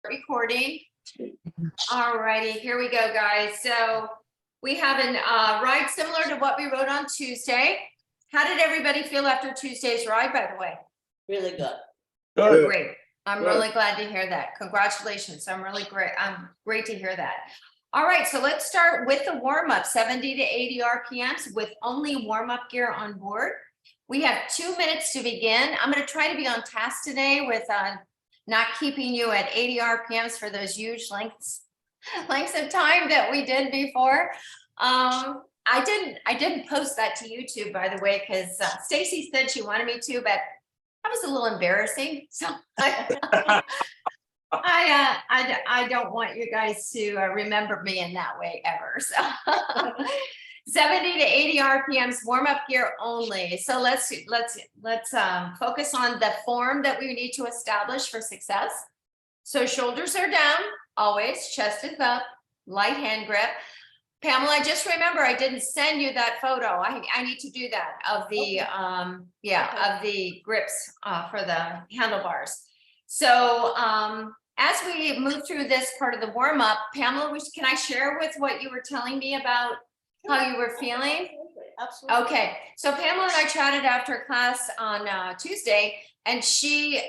recording. All righty, here we go, guys. So we have an ride similar to what we rode on Tuesday. How did everybody feel after Tuesday's ride, by the way? Really good. Good. Great. I'm really glad to hear that. Congratulations. I'm really great. I'm great to hear that. All right, so let's start with the warm up, 70 to 80 RPMs with only warm up gear on board. We have 2 minutes to begin. I'm going to try to be on task today with not keeping you at 80 RPMs for those huge lengths of time that we did before. I didn't post that to YouTube, by the way, because Stacy said she wanted me to, but that was a little embarrassing. So I don't want you guys to remember me in that way ever. So 70 to 80 RPMs, warm up gear only. So let's focus on the form that we need to establish for success. So shoulders are down, always, chest is up, light hand grip. Pamela, just remember, I didn't send you that photo. I need to do that of the, of the grips for the handlebars. So as we move through this part of the warm up, Pamela, can I share with what you were telling me about how you were feeling? Absolutely. Okay, so Pamela and I chatted after class on Tuesday, and she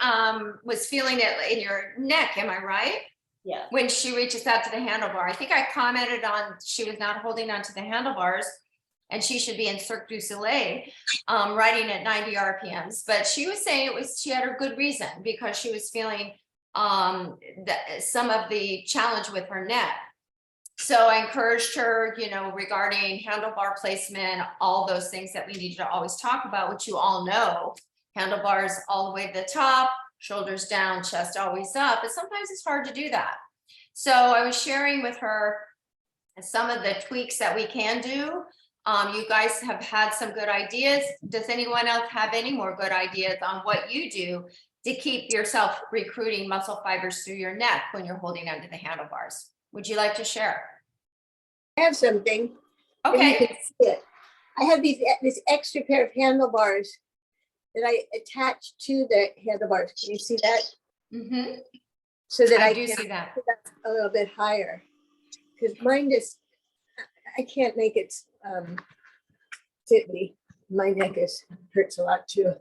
was feeling it in your neck, am I right? Yeah. When she reaches out to the handlebar. I think I commented on she was not holding onto the handlebars and she should be in Cirque du Soleil riding at 90 RPMs. But she was saying she had her good reason because she was feeling some of the challenge with her neck. So I encouraged her, regarding handlebar placement, all those things that we need to always talk about, which you all know, handlebars all the way to the top, shoulders down, chest always up, but sometimes it's hard to do that. So I was sharing with her some of the tweaks that we can do. You guys have had some good ideas. Does anyone else have any more good ideas on what you do to keep yourself recruiting muscle fibers through your neck when you're holding onto the handlebars? Would you like to share? I have something. Okay. You can see it. I have this extra pair of handlebars that I attach to the handlebars. Can you see that? Mm-hmm. So that I I do can see that. put that a little bit higher. Because mine just, I can't make it fit me. My neck hurts a lot too.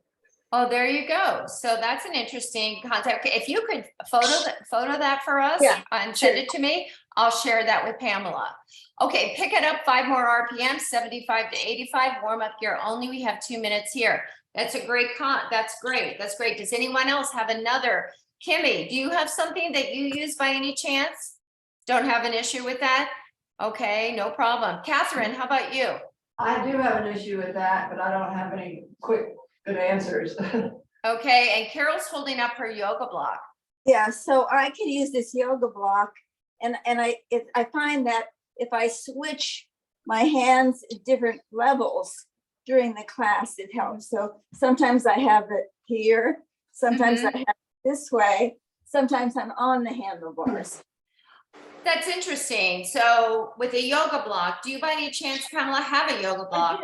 Oh, there you go. So that's an interesting concept. If you could photo that for us and send it to me, I'll share that with Pamela. Okay, pick it up 5 more RPM, 75 to 85, warm up gear only. We have 2 minutes here. That's a great that's great. That's great. Does anyone else have another? Kimmy, do you have something that you use by any chance? Don't have an issue with that? Okay, no problem. Catherine, how about you? I do have an issue with that, but I don't have any quick good answers. Okay, and Carol's holding up her yoga block. Yeah, so I can use this yoga block, and I find that if I switch my hands at different levels during the class, it helps. So sometimes I have it here, sometimes I have it this way, sometimes I'm on the handlebars. That's interesting. So with a yoga block, do you by any chance, Pamela, have a yoga block?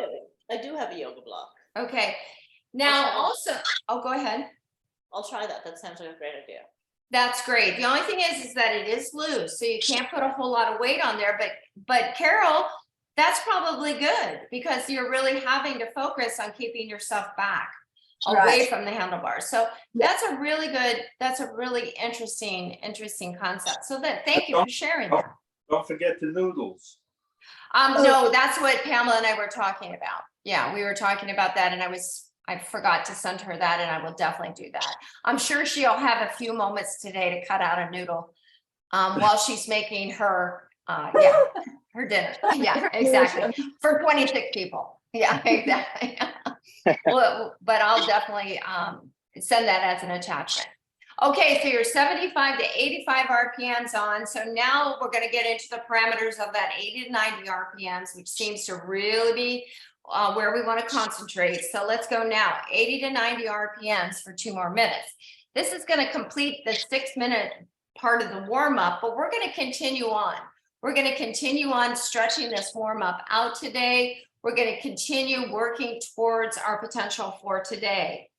I do have a yoga block. Okay. Now also, go ahead. I'll try that. That sounds like a great idea. That's great. The only thing is that it is loose, so you can't put a whole lot of weight on there. But Carol, that's probably good because you're really having to focus on keeping yourself back away from the handlebars. So that's a really good, that's a really interesting concept. So thank you for sharing that. Don't forget the noodles. No, that's what Pamela and I were talking about. Yeah, we were talking about that, and I forgot to send her that, and I will definitely do that. I'm sure she'll have a few moments today to cut out a noodle while she's making her her dinner. Yeah, exactly. For 26 people. Yeah, exactly. Well, but I'll definitely send that as an attachment. Okay, so you're 75 to 85 RPMs on. So now we're going to get into the parameters of that 80 to 90 RPMs, which seems to really be where we want to concentrate. So let's go now, 80 to 90 RPMs for 2 more minutes. This is going to complete the 6-minute part of the warm up, but we're going to continue on. We're going to continue on stretching this warm up out today. We're going to continue working towards our potential for today.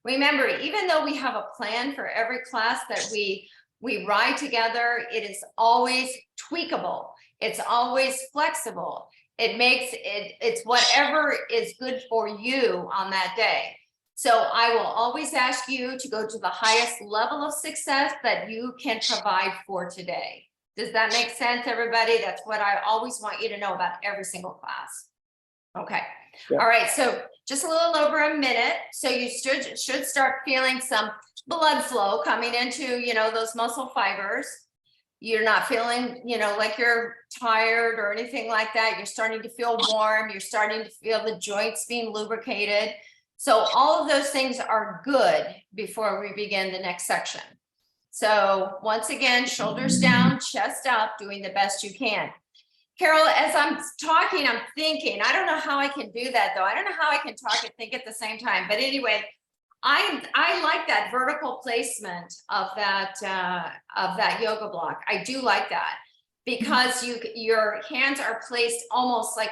Remember, even though we have a plan for every class that we We ride together. It is always tweakable. It's always flexible. It's whatever is good for you on that day. So I will always ask you to go to the highest level of success that you can provide for today. Does that make sense, everybody? That's what I always want you to know about every single class. Okay. Yeah. All right. So just a little over a minute. So you should start feeling some blood flow coming into, those muscle fibers. You're not feeling, like you're tired or anything like that. You're starting to feel warm. You're starting to feel the joints being lubricated. So all of those things are good before we begin the next section. So once again, shoulders down, chest up, doing the best you can. Carol, as I'm talking, I'm thinking, I don't know how I can do that though. I don't know how I can talk and think at the same time. But anyway, I like that vertical placement of that yoga block. I do like that because your hands are placed almost like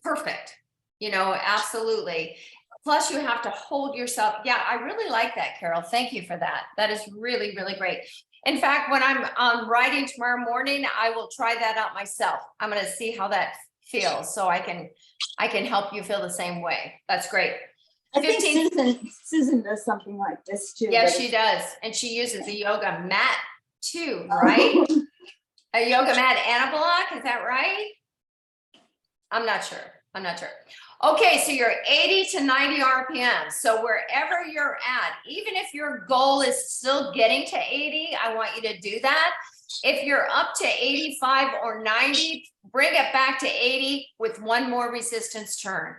perfect, absolutely. Plus you have to hold yourself. Yeah, I really like that, Carol. Thank you for that. That is really, really great. In fact, when I'm writing tomorrow morning, I will try that out myself. I'm going to see how that feels so I can help you feel the same way. That's great. I think Susan does something like this too. Yes, she does. And she uses a yoga mat too, right? A yoga mat and a block. Is that right? I'm not sure. Okay, so you're 80 to 90 RPM. So wherever you're at, even if your goal is still getting to 80, I want you to do that. If you're up to 85 or 90, bring it back to 80 with one more resistance turn.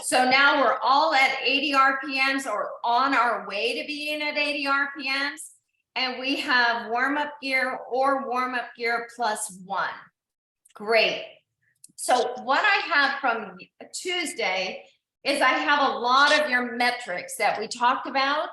So now we're all at 80 RPMs or on our way to being at 80 RPMs. And we have warm-up gear or warm-up gear +1. Great. So what I have from Tuesday is I have a lot of your metrics that we talked about.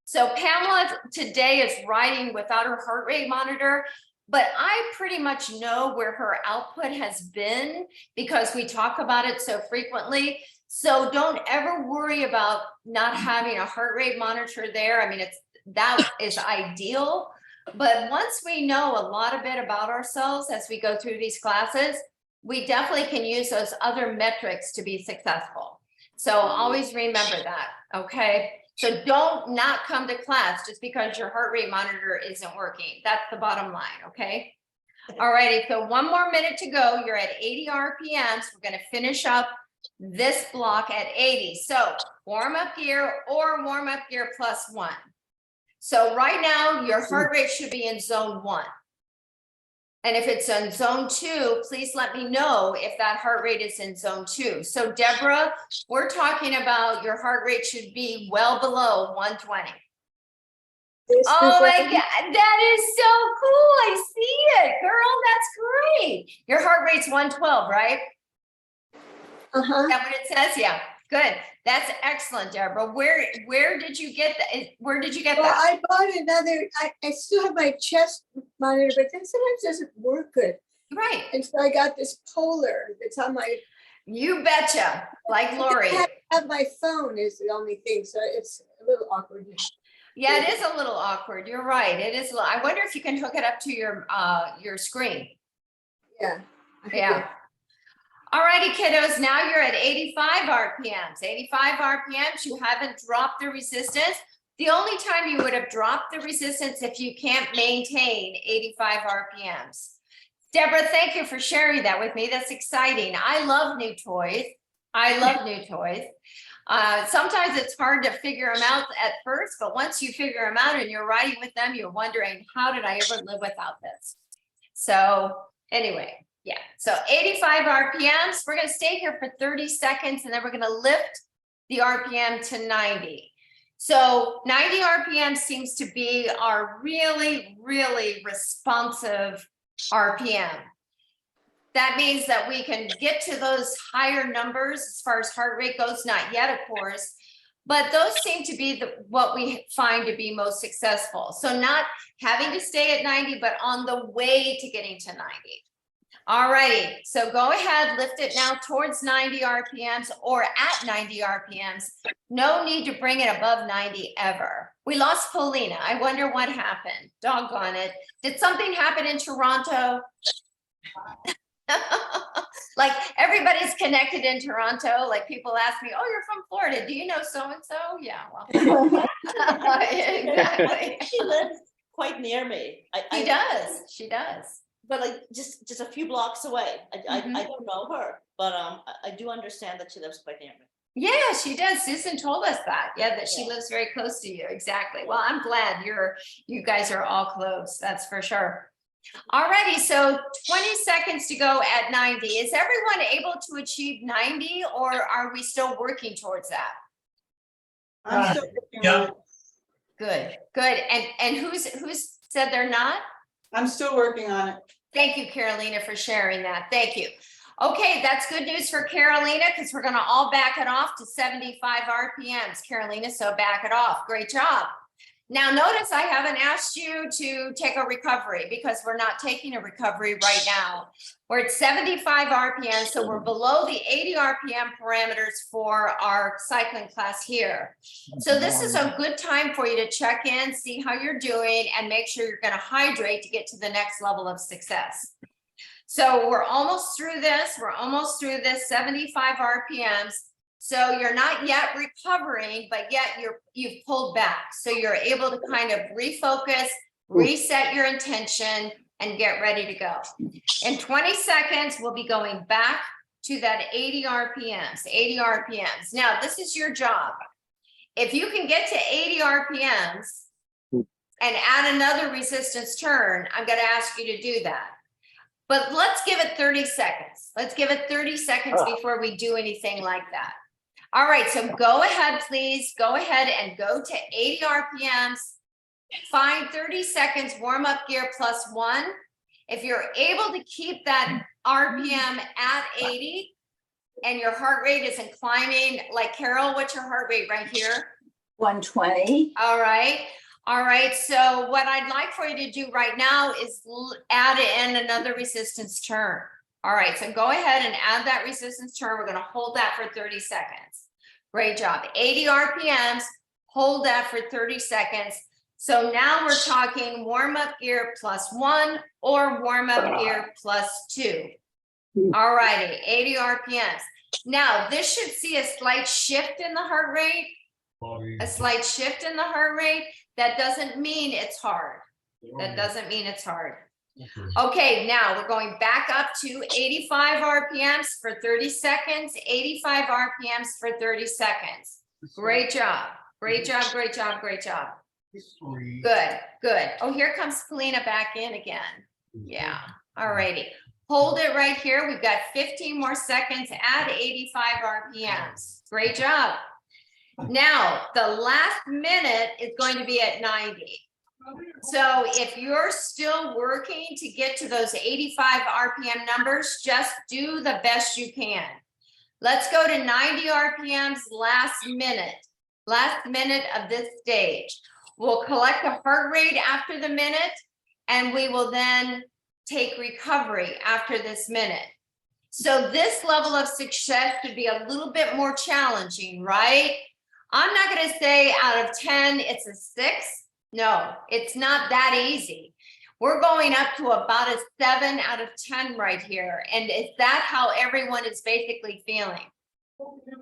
So Pamela today is riding without her heart rate monitor, but I pretty much know where her output has been because we talk about it so frequently. So don't ever worry about not having a heart rate monitor there. I mean, that is ideal. But once we know a lot of bit about ourselves as we go through these classes, we definitely can use those other metrics to be successful. So always remember that, okay? So don't not come to class just because your heart rate monitor isn't working. That's the bottom line, okay? All righty, so one more minute to go. You're at 80 RPMs. We're gonna finish up this block at 80. So warm-up gear or warm-up gear +1. So right now, your heart rate should be in zone 1. And if it's in zone 2, please let me know if that heart rate is in zone 2. So Deborah, we're talking about your heart rate should be well below 120. Oh my God, that is so cool. I see it, girl. That's great. Your heart rate's 112, right? Uh-huh. Is that what it says? Yeah, good. That's excellent, Deborah. Where did you get that? Where did you get Well, that? I bought another, I still have my chest monitor, but then sometimes it doesn't work good. Right. And so I got this Polar that's on my. You betcha. Like Lori. I have my phone is the only thing, so it's a little awkward. Yeah, it is a little awkward. You're right. It is. I wonder if you can hook it up to your screen. Yeah. I think Yeah. All righty, kiddos. Now you're at 85 RPMs. 85 RPMs. You haven't dropped the resistance. The only time you would have dropped the resistance if you can't maintain 85 RPMs. Deborah, thank you for sharing that with me. That's exciting. I love new toys. Sometimes it's hard to figure them out at first, but once you figure them out and you're riding with them, you're wondering, how did I ever live without this? So anyway, yeah. So 85 RPMs, we're going to stay here for 30 seconds and then we're going to lift the RPM to 90. So 90 RPM seems to be our really, really responsive RPM. That means that we can get to those higher numbers as far as heart rate goes, not yet, of course, but those seem to be what we find to be most successful. So not having to stay at 90, but on the way to getting to 90. All righty, so go ahead, lift it now towards 90 RPMs or at 90 RPMs. No need to bring it above 90 ever. We lost Paulina. I wonder what happened. Doggone it. Did something happen in Toronto? Like everybody's connected in Toronto. Like people ask me, oh, you're from Florida. Do you know so-and-so? Yeah, well. Exactly. She lives quite near me. She does. She does. But like just a few blocks away. I Mhm. don't know her, but I do understand that she lives quite near me. Yeah, she does. Susan told us that. Yeah, that she Yeah. lives very close to you. Exactly. Well, I'm glad you guys are all close. That's for sure. Alrighty, so 20 seconds to go at 90. Is everyone able to achieve 90 or are we still working towards that? I'm still working Yeah. on it. Good, good. And who's said they're not? I'm still working on it. Thank you, Carolina, for sharing that. Thank you. Okay, that's good news for Carolina because we're gonna all back it off to 75 RPMs. Carolina, so back it off. Great job. Now notice I haven't asked you to take a recovery because we're not taking a recovery right now. We're at 75 RPM, so we're below the 80 RPM parameters for our cycling class here. So this is a good time for you to check in, see how you're doing, and make sure you're gonna hydrate to get to the next level of success. So we're almost through this. We're almost through this 75 RPMs. So you're not yet recovering, but yet you've pulled back. So you're able to kind of refocus, reset your intention, and get ready to go. In 20 seconds, we'll be going back to that 80 RPMs, 80 RPMs. Now, this is your job. If you can get to 80 RPMs and add another resistance turn, I'm going to ask you to do that. But let's give it 30 seconds. Let's give it 30 seconds before we do anything like that. All right, so go ahead, please. Go ahead and go to 80 RPMs. Find 30 seconds warm up gear +1. If you're able to keep that RPM at 80 and your heart rate isn't climbing, like Carol, what's your heart rate right here? 120. All right. All right. So what I'd like for you to do right now is add in another resistance turn. All right. So go ahead and add that resistance turn. We're going to hold that for 30 seconds. Great job. 80 RPMs. Hold that for 30 seconds. So now we're talking warm up gear +1 or warm up gear +2. All righty. 80 RPMs. Now this should see a slight shift in the heart rate. A slight shift in the heart rate. That doesn't mean it's hard. That doesn't mean it's hard. Okay, now we're going back up to 85 RPMs for 30 seconds, 85 RPMs for 30 seconds. Great job. Great job, great job, great job. Good, good. Oh, here comes Polina back in again. Yeah, all righty. Hold it right here. We've got 15 more seconds at 85 RPMs. Great job. Now, the last minute is going to be at 90. So if you're still working to get to those 85 RPM numbers, just do the best you can. Let's go to 90 RPMs last minute of this stage. We'll collect the heart rate after the minute, and we will then take recovery after this minute. So this level of success could be a little bit more challenging, right? I'm not going to say out of 10, it's a 6. No, it's not that easy. We're going up to about a 7 out of 10 right here. And is that how everyone is basically feeling?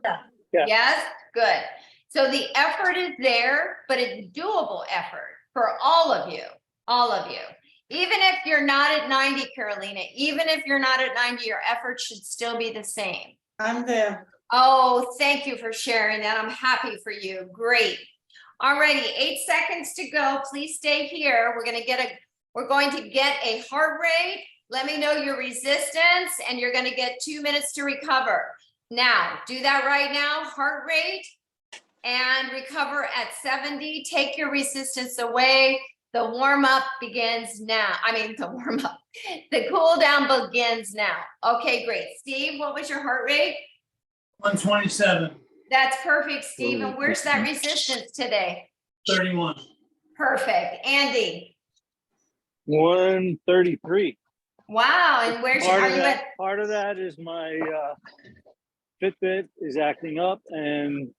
Yeah. Yes, good. So the effort is there, but it's doable effort for all of you, all of you. Even if you're not at 90, Carolina, even if you're not at 90, your effort should still be the same. I'm there. Oh, thank you for sharing that. I'm happy for you. Great. Alrighty, 8 seconds to go. Please stay here. We're going to get a heart rate. Let me know your resistance, and you're going to get 2 minutes to recover. Now, do that right now. Heart rate and recover at 70. Take your resistance away. The warm up begins now. The cool down begins now. Okay, great. Steve, what was your heart rate? 127, That's perfect, Steve. And where's that resistance today? 31. Perfect. Andy. 133. Wow. And where's Part of that is my Fitbit is acting up, and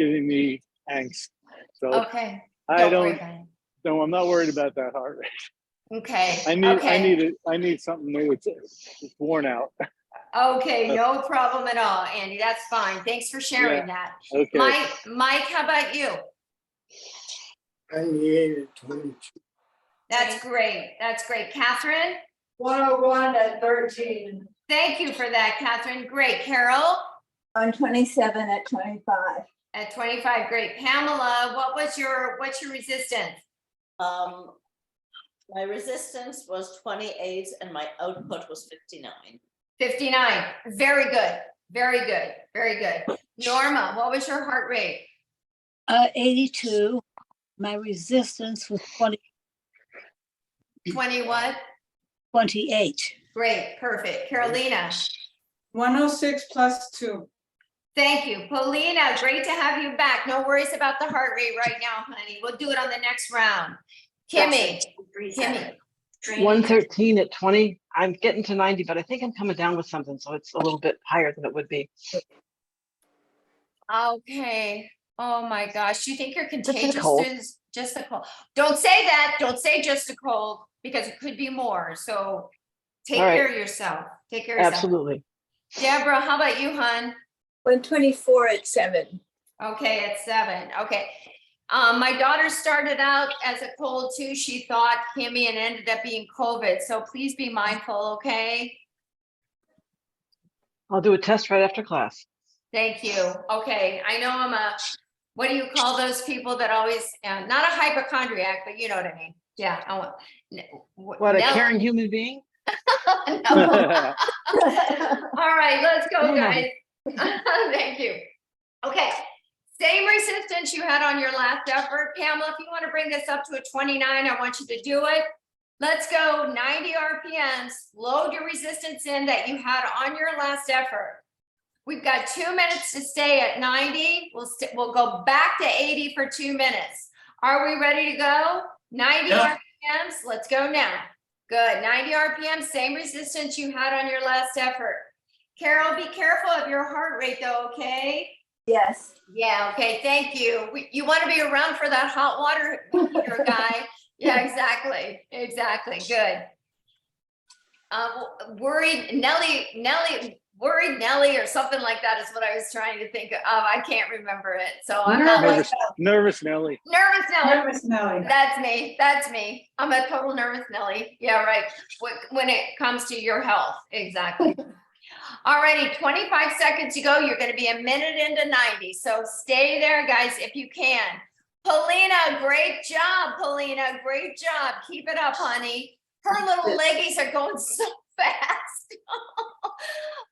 giving me angst. So Okay. I Don't worry don't, about it. no, I'm not worried about that heart rate. Okay. I need, Okay. I need something new. It's worn out. Okay, no problem at all, Andy. That's fine. Thanks for sharing that. Okay. Mike, how about you? 98 at 22. That's great. That's great. Catherine? 101 at 13. Thank you for that, Catherine. Great. Carol? 127 at 25. At 25, great. Pamela, what's your resistance? My resistance was 28 and my output was 59. 59. Very good. Very good. Very good. Norma, what was your heart rate? 82. My resistance was 20 what? 28. Great. Perfect. Carolina? 106 plus 2. Thank you. Paulina, great to have you back. No worries about the heart rate right now, honey. We'll do it on the next round. Kimmy? 113 at 20. I'm getting to 90, but I think I'm coming down with something, so it's a little bit higher than it would be. Okay. Oh my gosh. You think you're contagious? cold. Just a cold. Don't say that. Don't say just a cold because it could be more. So take All right. care of yourself. Take care of yourself. Absolutely. Deborah, how about you, hon? 124 at 7. Okay, at 7. Okay. My daughter started out as a cold too. She thought, Kimmy, and ended up being COVID. So please be mindful, okay? I'll do a test right after class. Thank you. Okay, I know I'm a, what do you call those people that always, not a hypochondriac, but you know what I mean? Yeah. I want, What, a caring human being? No. All right, let's go, No, no. guys. Thank you. Okay, same resistance you had on your last effort. Pamela, if you want to bring this up to a 29, I want you to do it. Let's go 90 RPMs. Load your resistance in that you had on your last effort. We've got 2 minutes to stay at 90. We'll go back to 80 for 2 minutes. Are we ready to go? 90 Yeah. RPMs. Let's go now. Good. 90 RPM, same resistance you had on your last effort. Carol, be careful of your heart rate though, okay? Yes. Yeah, okay, thank you. You want to be around for that hot water heater guy. Yeah, exactly. Exactly. Good. Worried Nelly or something like that is what I was trying to think of. I can't remember it. So I'm not like Nervous Nelly. nervous Nelly. Nervous Nelly. That's me. That's me. I'm a total nervous Nelly. Yeah, right. When it comes to your health. Exactly. Alrighty, 25 seconds to go. You're going to be a minute into 90. So stay there, guys, if you can. Paulina, great job, Paulina. Great job. Keep it up, honey. Her little leggies are going so fast.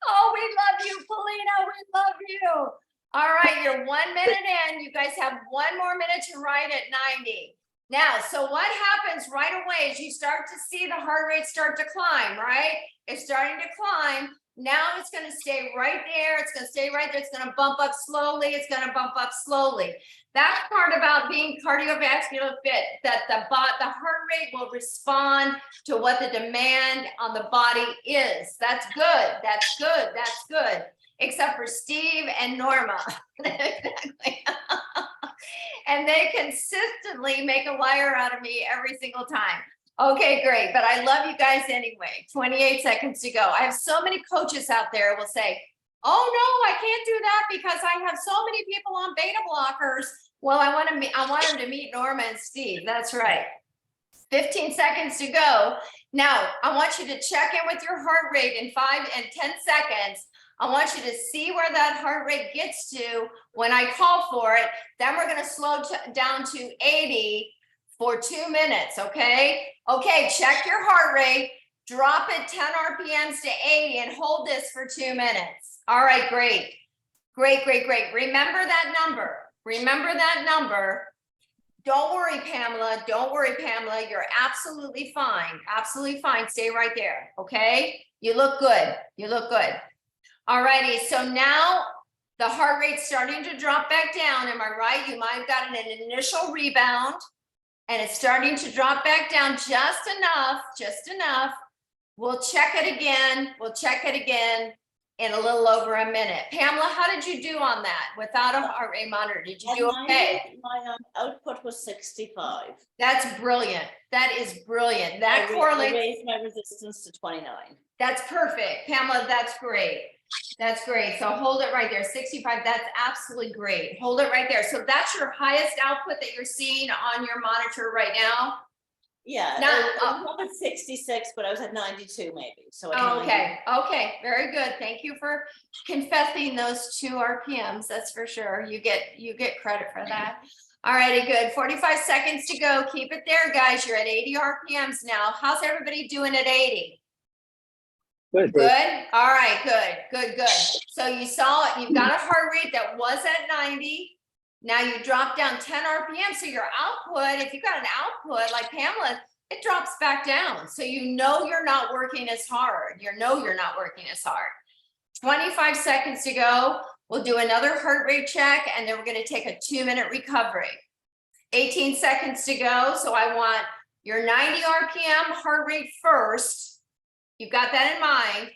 Oh, we love you, Paulina. We love you. All right, you're 1 minute in. You guys have 1 more minute to ride at 90. Now, so what happens right away is you start to see the heart rate start to climb, right? It's starting to climb. Now it's going to stay right there. It's going to stay right there. It's going to bump up slowly. It's going to bump up slowly. That's part about being cardiovascular fit, that the heart rate will respond to what the demand on the body is. That's good. That's good. That's good. Except for Steve and Norma. Exactly. And they consistently make a liar out of me every single time. Okay, great. But I love you guys anyway. 28 seconds to go. I have so many coaches out there will say, oh no, I can't do that because I have so many people on beta blockers. Well, I want them to meet Norma and Steve. That's right. 15 seconds to go. Now, I want you to check in with your heart rate in 5 and 10 seconds. I want you to see where that heart rate gets to when I call for it. Then we're going to slow down to 80 for 2 minutes, okay? Okay, check your heart rate, drop it 10 RPMs to 80 and hold this for 2 minutes. All right, great. Great, great, great. Remember that number. Remember that number. Don't worry, Pamela. Don't worry, Pamela. You're absolutely fine. Absolutely fine. Stay right there, okay? You look good. You look good. All righty, so now the heart rate's starting to drop back down. Am I right? You might have gotten an initial rebound and it's starting to drop back down just enough, just enough. We'll check it again. We'll check it again in a little over a minute. Pamela, how did you do on that without a heart rate monitor? Did you At do 90, okay? my output was 65. That's brilliant. That is brilliant. I That ra- I correlates. raised my resistance to 29. That's perfect. Pamela, that's great. That's great. So hold it right there. 65, that's absolutely great. Hold it right there. So that's your highest output that you're seeing on your monitor right now? Yeah, Now, I was up at 66, but I was at 92 maybe, so. At Oh, 90. okay, okay, very good. Thank you for confessing those 2 RPMs. That's for sure. You get credit for that. All righty, good. 45 seconds to go. Keep it there, guys. You're at 80 RPMs now. How's everybody doing at 80? Good. Good. All right, good. So you saw it. You've got a heart rate that was at 90. Now you drop down 10 RPM. So your output, if you got an output like Pamela, it drops back down. So you know you're not working as hard. You know you're not working as hard. 25 seconds to go. We'll do another heart rate check, and then we're going to take a 2-minute recovery. 18 seconds to go. So I want your 90 RPM heart rate first. You've got that in mind.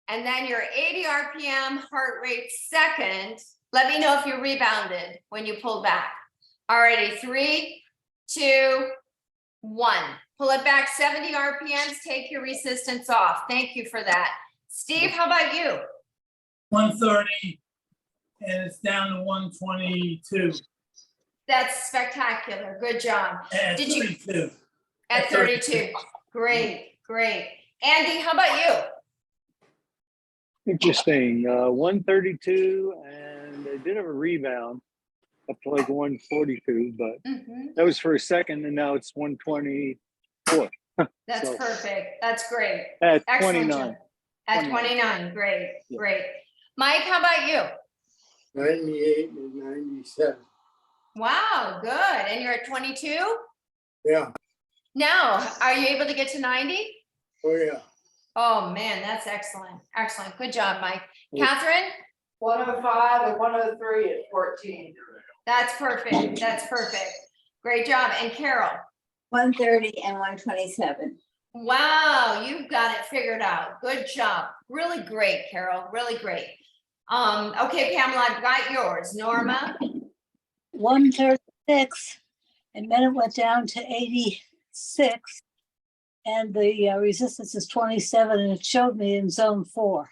And then your 80 RPM heart rate second. Let me know if you rebounded when you pull back. Alrighty, 3, 2, 1. Pull it back 70 RPMs, take your resistance off. Thank you for that. Steve, how about you? 130, and it's down to 122 That's spectacular. Good job. at Did you- 32. At 32. Great. Andy, how about you? Interesting. 132, and they did have a rebound up to like 142, but Mhm. that was for a second, and now it's 124 That's So- perfect. That's great. at Excellent 29. job. At 29. Great. Mike, how about you? 98 and 97. Wow, good. And you're at 22? Yeah, Now, are you able to get to 90? oh yeah. Oh, man, that's excellent. Excellent. Good job, Mike. Yeah. Catherine? 105 and 103 at 14. That's perfect. Great job. And Carol? 130 and 127. Wow, you've got it figured out. Good job. Really great, Carol. Really great. Okay, Pamela, I've got yours. Norma? 136, and then it went down to 86. And the resistance is 27, and it showed me in zone 4.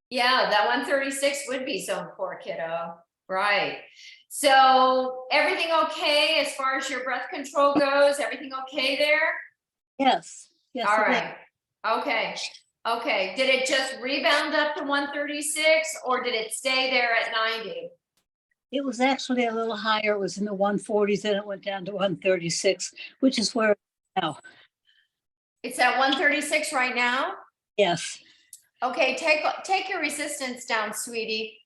Yeah, that 136 would be zone 4, kiddo. Right. So everything okay as far as your breath control goes? Everything okay there? Yes. All it is. right. Okay. Did it just rebound up to 136 or did it stay there at 90? It was actually a little higher. It was in the 140s, then it went down to 136, which is where it's now. It's at 136 right now? Yes. Okay, take your resistance down, sweetie.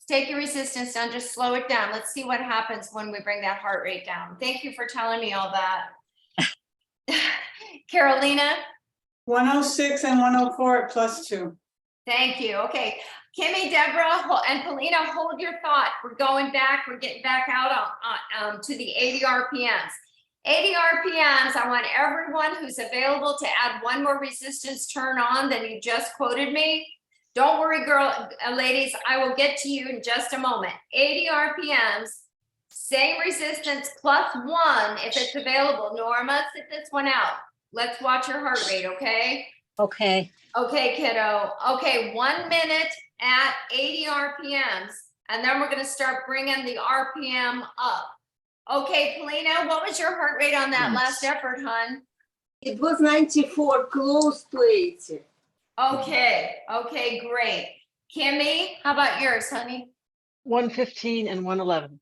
Take your resistance down, just slow it down. Let's see what happens when we bring that heart rate down. Thank you for telling me all that. Carolina? 106 and 104 at +2. Thank you. Okay. Kimmy, Deborah, and Polina, hold your thought. We're going back. We're getting back out on to the 80 RPMs. 80 RPMs. I want everyone who's available to add one more resistance turn on than you just quoted me. Don't worry, ladies. I will get to you in just a moment. 80 RPMs. Same resistance +1 if it's available. Norma, sit this one out. Let's watch your heart rate, okay? Okay. Okay, kiddo. Okay, 1 minute at 80 RPMs, and then we're gonna start bringing the RPM up. Okay, Polina, what was your heart rate on that last effort, hon? It was 94, close to 80. Okay, great. Kimmy, how about yours, honey? 115 and 111.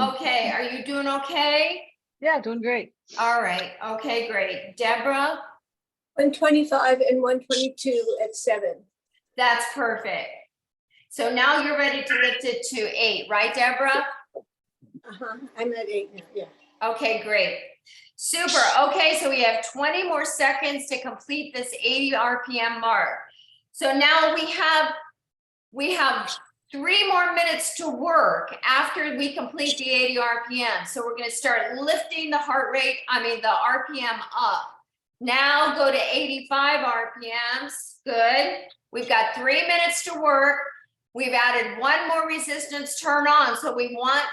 Okay, are you doing okay? Yeah, doing great. All right, okay, great. Deborah, 125 and 122 at 7. that's perfect. So now you're ready to lift it to 8, right, Deborah? I'm at 8 now, yeah. Okay, great. Super. Okay, so we have 20 more seconds to complete this 80 RPM mark. So now we have 3 more minutes to work after we complete the 80 RPM. So we're going to start lifting the the RPM up. Now go to 85 RPMs. Good. We've got 3 minutes to work. We've added one more resistance turned on. So we want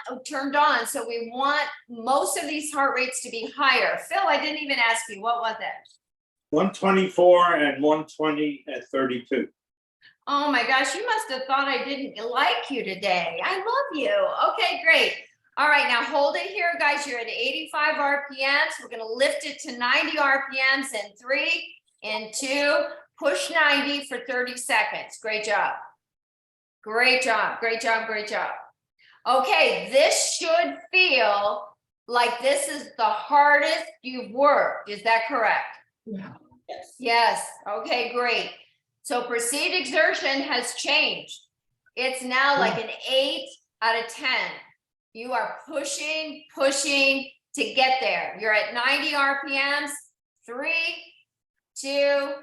most of these heart rates to be higher. Phil, I didn't even ask you, what was it? 124 and 120 at 32. Oh my gosh, you must have thought I didn't like you today. I love you. Okay, great. All right, now hold it here, guys. You're at 85 RPMs. We're gonna lift it to 90 RPMs in 3, in 2, push 90 for 30 seconds. Great job. Great job, great job, great job. Okay, this should feel like this is the hardest you've worked. Is that correct? Yes. Yes, okay, great. So perceived exertion has changed. It's now like an 8 out of 10. You are pushing to get there. You're at 90 RPMs. 3, 2,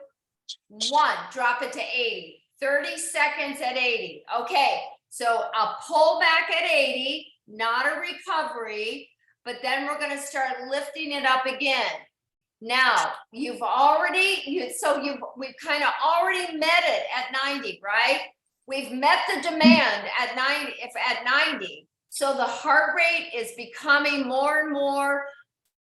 1. Drop it to 80. 30 seconds at 80. Okay, so I'll pull back at 80, not a recovery, but then we're gonna start lifting it up again. Now, we've kind of already met it at 90, right? We've met the demand at 90, so the heart rate is becoming more and more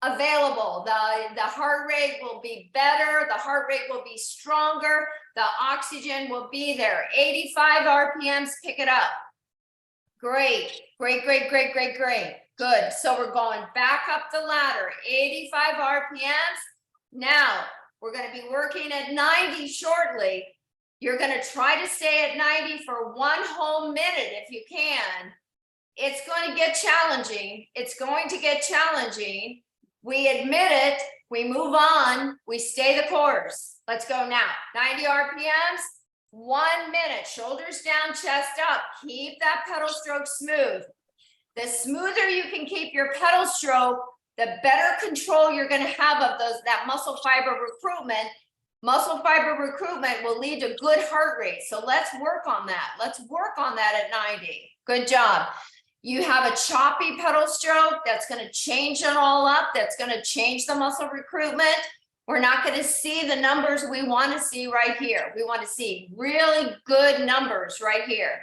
available. The heart rate will be better, the heart rate will be stronger, the oxygen will be there. 85 RPMs, pick it up. Great, great, great, great, great, great. Good. So we're going back up the ladder, 85 RPMs. Now we're going to be working at 90 shortly. You're going to try to stay at 90 for 1 whole minute if you can. It's going to get challenging. It's going to get challenging. We admit it. We move on. We stay the course. Let's go now. 90 RPMs, 1 minute. Shoulders down, chest up. Keep that pedal stroke smooth. The smoother you can keep your pedal stroke, the better control you're going to have of that muscle fiber recruitment. Muscle fiber recruitment will lead to good heart rate. So let's work on that. Let's work on that at 90. Good job. You have a choppy pedal stroke. That's going to change it all up. That's going to change the muscle recruitment. We're not going to see the numbers we want to see right here. We want to see really good numbers right here.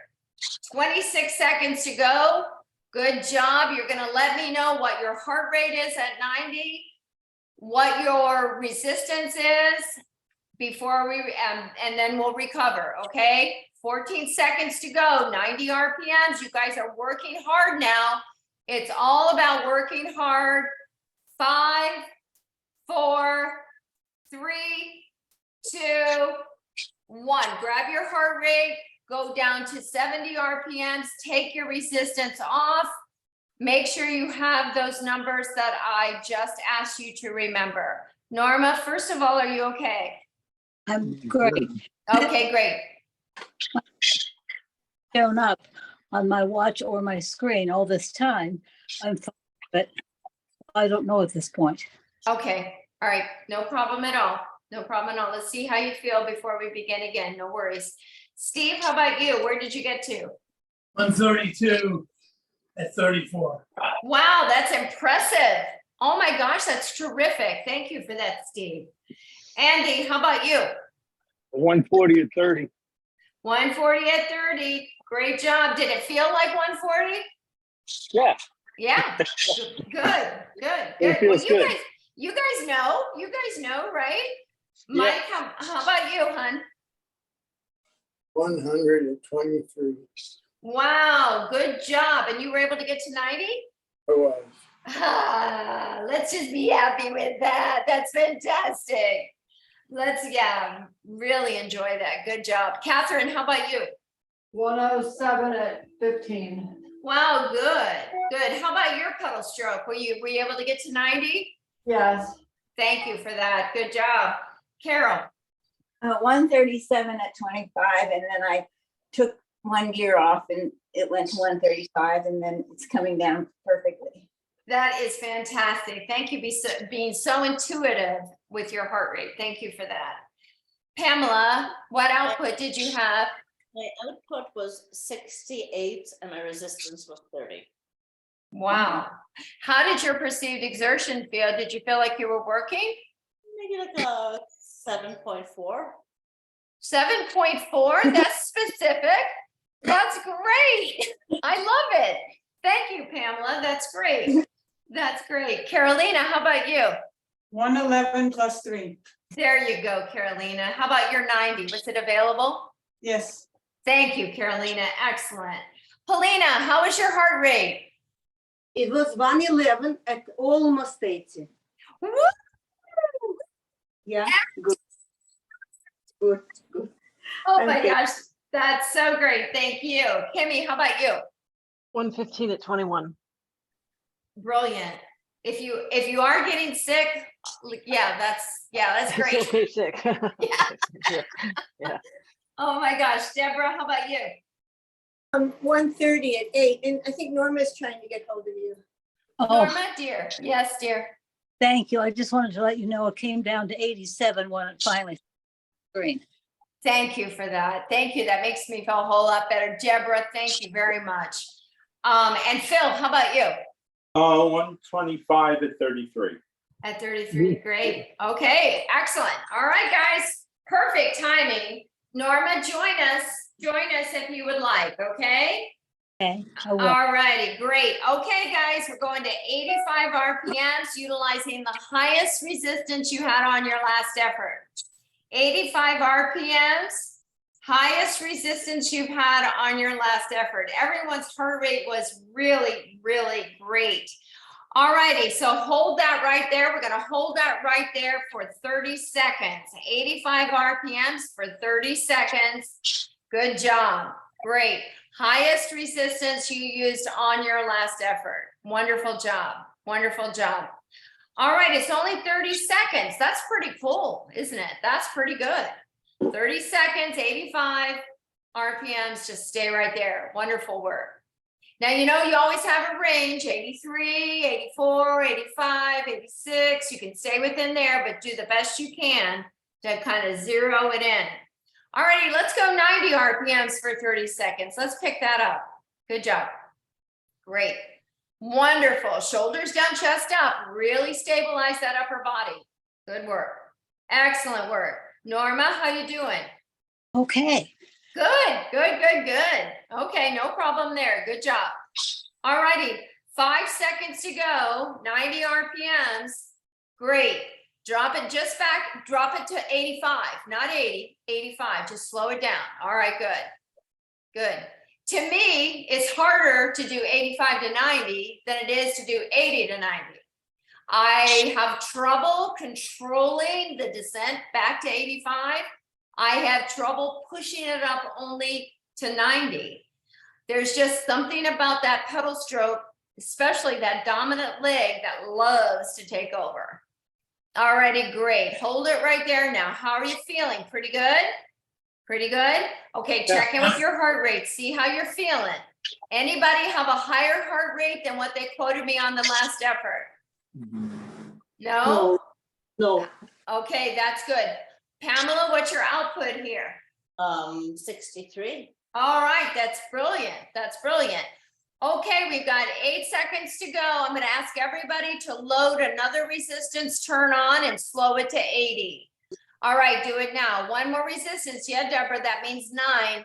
26 seconds to go. Good job. You're going to let me know what your heart rate is at 90, what your resistance is before and then we'll recover. Okay. 14 seconds to go, 90 RPMs. You guys are working hard now. It's all about working hard. 5, 4, 3, 2, 1. Grab your heart rate, go down to 70 RPMs, take your resistance off. Make sure you have those numbers that I just asked you to remember. Norma, first of all, are you okay? I'm great. Okay, great. Shown up on my watch or my screen all this time. I'm fine, but I don't know at this point. Okay, all right, no problem at all. No problem at all. Let's see how you feel before we begin again. No worries. Steve, how about you? Where did you get to? 132 at 34. Wow, that's impressive. Oh my gosh, that's terrific. Thank you for that, Steve. Andy, how about you? 140 at 30. 140 at 30. Great job. Did it feel like 140? Yeah. Yeah. Good. It Well, feels good. you guys know, right? Mike, how about you, hon? 123. Wow, good job. And you were able to get to 90? I was. Let's just be happy with that. That's fantastic. Really enjoy that. Good job. Catherine, how about you? 107 at 15. Wow, good. How about your pedal stroke? Were you able to get to 90? Yes. Thank you for that. Good job. Carol. 137 at 25, and then I took 1 gear off and it went to 135, and then it's coming down perfectly. That is fantastic. Thank you for being so intuitive with your heart rate. Thank you for that. Pamela, what output did you have? My output was 68 and my resistance was 30. Wow. How did your perceived exertion feel? Did you feel like you were working? Maybe like a 7.4. 7.4, that's specific. That's great. I love it. Thank you, Pamela. That's great. That's great. Carolina, how about you? 111 plus 3. There you go, Carolina. How about your 90? Was it available? Yes. Thank you, Carolina. Excellent. Polina, how was your heart rate? It was 111 at almost 80. Woo! Yeah, good. Good, good. Oh my Okay. gosh, that's so great. Thank you. Kimmy, how about you? 115 at 21. Brilliant. If you are getting sick, that's great. Okay, sick. Yeah. Oh my gosh, Deborah, how about you? 130 at 8, and I think Norma's trying to get hold of you. Oh, Norma, dear. Yes, dear. thank you. I just wanted to let you know it came down to 87 when it finally green. Thank you for that. Thank you. That makes me feel a whole lot better. Deborah, thank you very much. And Phil, how about you? 125 at 33. At 33, great. Okay, excellent. All right, guys, perfect timing. Norma, join us if you would like, okay? Okay, I will. All righty, great. Okay, guys, we're going to 85 RPMs, utilizing the highest resistance you had on your last effort. 85 RPMs, highest resistance you've had on your last effort. Everyone's heart rate was really, really great. All righty, so hold that right there. We're gonna hold that right there for 30 seconds. 85 RPMs for 30 seconds. Good job, great. Highest resistance you used on your last effort. Wonderful job, wonderful job. All right, it's only 30 seconds. That's pretty cool, isn't it? That's pretty good. 30 seconds, 85 RPMs, just stay right there. Wonderful work. Now, you know, you always have a range, 83, 84, 85, 86. You can stay within there, but do the best you can to kind of zero it in. All righty, let's go 90 RPMs for 30 seconds. Let's pick that up. Good job. Great. Wonderful. Shoulders down, chest up. Really stabilize that upper body. Good work. Excellent work. Norma, how you doing? Okay. Good, good, good, good. Okay, no problem there. Good job. All righty, 5 seconds to go, 90 RPMs. Great. Drop it just back, drop it to 85, not 80, 85. Just slow it down. All right, good. Good. To me, it's harder to do 85 to 90 than it is to do 80 to 90. I have trouble controlling the descent back to 85. I have trouble pushing it up only to 90. There's just something about that pedal stroke, especially that dominant leg, that loves to take over. All righty, great. Hold it right there now. How are you feeling? Pretty good? Pretty good? Okay, check in with your heart rate. See how you're feeling. Anybody have a higher heart rate than what they quoted me on the last effort? No? No. Okay, that's good. Pamela, what's your output here? 63. All right, that's brilliant. That's brilliant. Okay, we've got 8 seconds to go. I'm going to ask everybody to load another resistance, turn on, and slow it to 80. All right, do it now. One more resistance. Yeah, Deborah, that means 9,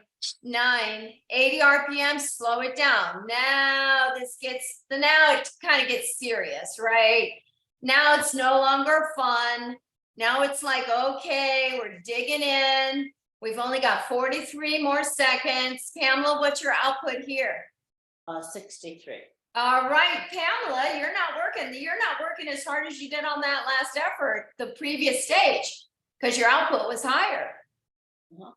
80 RPM, slow it down. Now it kind of gets serious, right? Now it's no longer fun. Now it's like, okay, we're digging in. We've only got 43 more seconds. Pamela, what's your output here? 63. All right, Pamela, you're not working as hard as you did on that last effort, the previous stage, because your output was higher.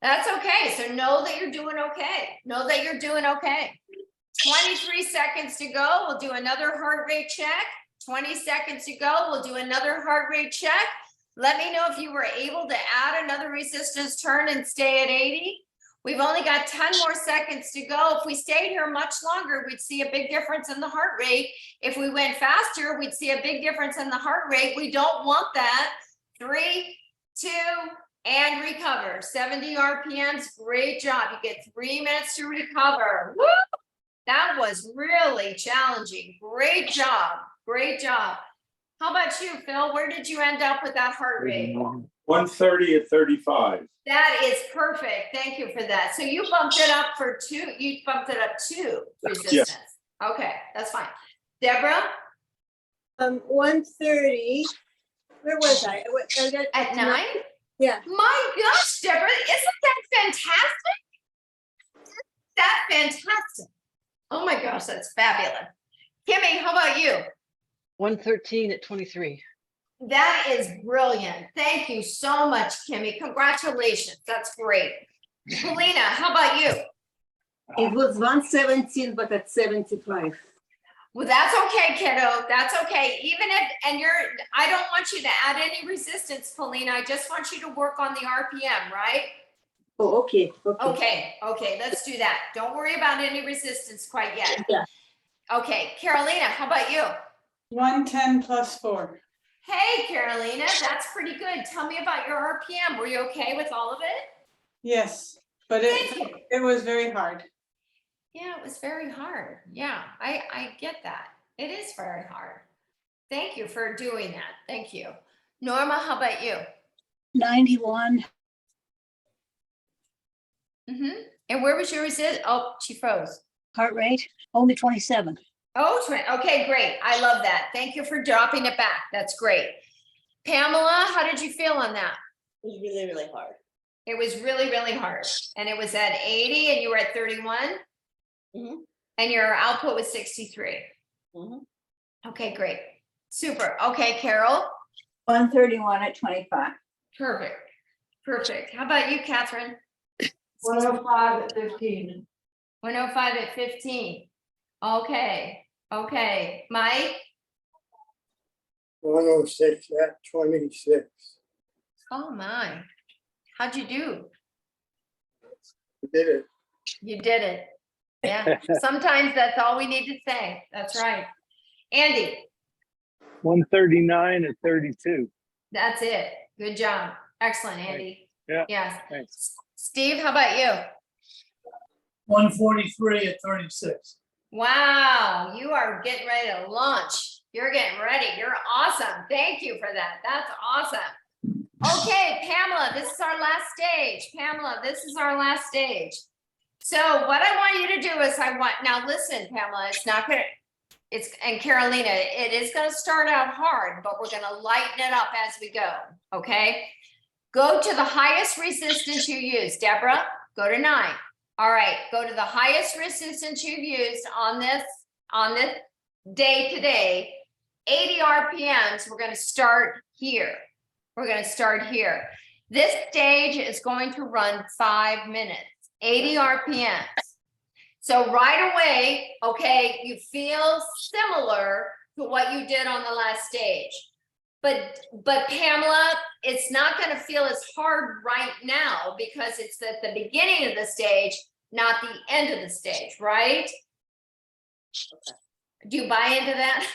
That's okay. So know that you're doing okay. Know that you're doing okay. 23 seconds to go. We'll do another heart rate check. 20 seconds to go. We'll do another heart rate check. Let me know if you were able to add another resistance turn and stay at 80. We've only got 10 more seconds to go. If we stayed here much longer, we'd see a big difference in the heart rate. If we went faster, we'd see a big difference in the heart rate. We don't want that. 3, 2, and recover. 70 RPMs, great job. You get 3 minutes to recover. Woo! That was really challenging. Great job, great job. How about you, Phil? Where did you end up with that heart rate? 130 at 35. That is perfect. Thank you for that. So you bumped it up for two, you bumped it up two resistance. Okay, that's fine. Deborah, 130. Where was I? at 9? Yeah. My gosh, Deborah, isn't that fantastic? That's fantastic. Oh my gosh, that's fabulous. Kimmy, how about you? 113 at 23. That is brilliant. Thank you so much, Kimmy. Congratulations. That's great. Polina, how about you? It was 117, but at 75. Well, that's okay, kiddo. That's okay. Even if, and I don't want you to add any resistance, Polina. I just want you to work on the RPM, right? Oh, okay. Okay, let's do that. Don't worry about any resistance quite yet. Yeah. Okay, Carolina, how about you? 110 plus 4. Hey, Carolina, that's pretty good. Tell me about your RPM. Were you okay with all of it? Yes, but Thank you. it was very hard. Yeah, it was very hard. Yeah, I get that. It is very hard. Thank you for doing that. Thank you. Norma, how about you? 91. And where was your resist? Oh, she froze. Heart rate, only 27. Oh, okay, great. I love that. Thank you for dropping it back. That's great. Pamela, how did you feel on that? It was really, really hard. It was really, really hard. And it was at 80 and you were at 31? And your output was 63. Okay, great. Super. Okay, Carol. 131 at 25. Perfect. How about you, Catherine? 105 at 15. 105 at 15. Okay. Mike? 106 at 26. Oh my. How'd you do? You did it. You did it. Yeah. Sometimes that's all we need to say. That's right. Andy? 139 at 32. That's it. Good job. Excellent, Andy. Yeah. Yes. Thanks. Steve, how about you? 143 at 36. Wow, you are getting ready to launch. You're getting ready. You're awesome. Thank you for that. That's awesome. Okay, Pamela, this is our last stage. Pamela, this is our last stage. So what I want you to do is now listen, Pamela, and Carolina, it is going to start out hard, but we're going to lighten it up as we go. Okay. Go to the highest resistance you use. Deborah, go to 9. All right, go to the highest resistance you've used on this day today, 80 RPMs. We're going to start here. This stage is going to run 5 minutes, 80 RPMs. So right away, okay, you feel similar to what you did on the last stage. But Pamela, it's not going to feel as hard right now because it's at the beginning of the stage, not the end of the stage, right? Okay. Do you buy into that?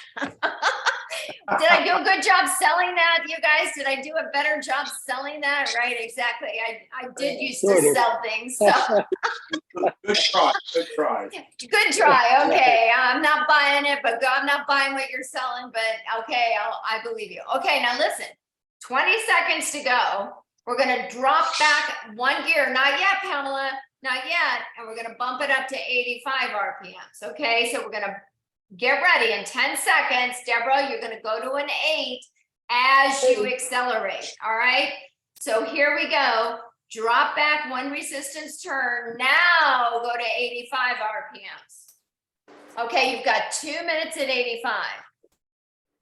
Did I do a good job selling that, you guys? Did I do a better job selling that? Right, exactly. I did used to sell things. So. Good try. Good try. Okay, I'm not buying it, but I'm not buying what you're selling. But okay, I believe you. Okay, now listen. 20 seconds to go. We're gonna drop back 1 gear. Not yet, Pamela. Not yet. And we're gonna bump it up to 85 RPMs. Okay, so we're gonna get ready in 10 seconds. Deborah, you're gonna go to an 8 as you accelerate. All right. So here we go. Drop back 1 resistance turn. Now go to 85 RPMs. Okay, you've got 2 minutes at 85.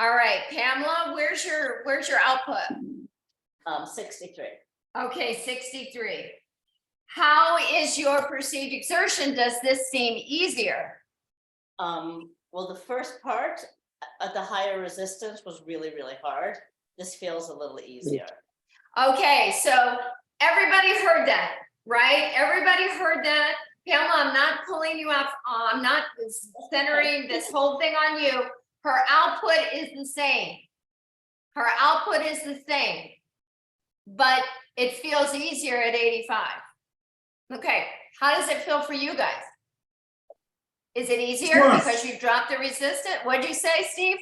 All right, Pamela, where's your output? 63. Okay, 63. How is your perceived exertion? Does this seem easier? Well, the first part at the higher resistance was really, really hard. This feels a little easier. Okay, so everybody heard that, right? Everybody heard that. Pamela, I'm not pulling you off. I'm not centering this whole thing on you. Her output is the same. But it feels easier at 85. Okay, how does it feel for you guys? Is it easier worse. because you dropped the resistance? What'd you say, Steve?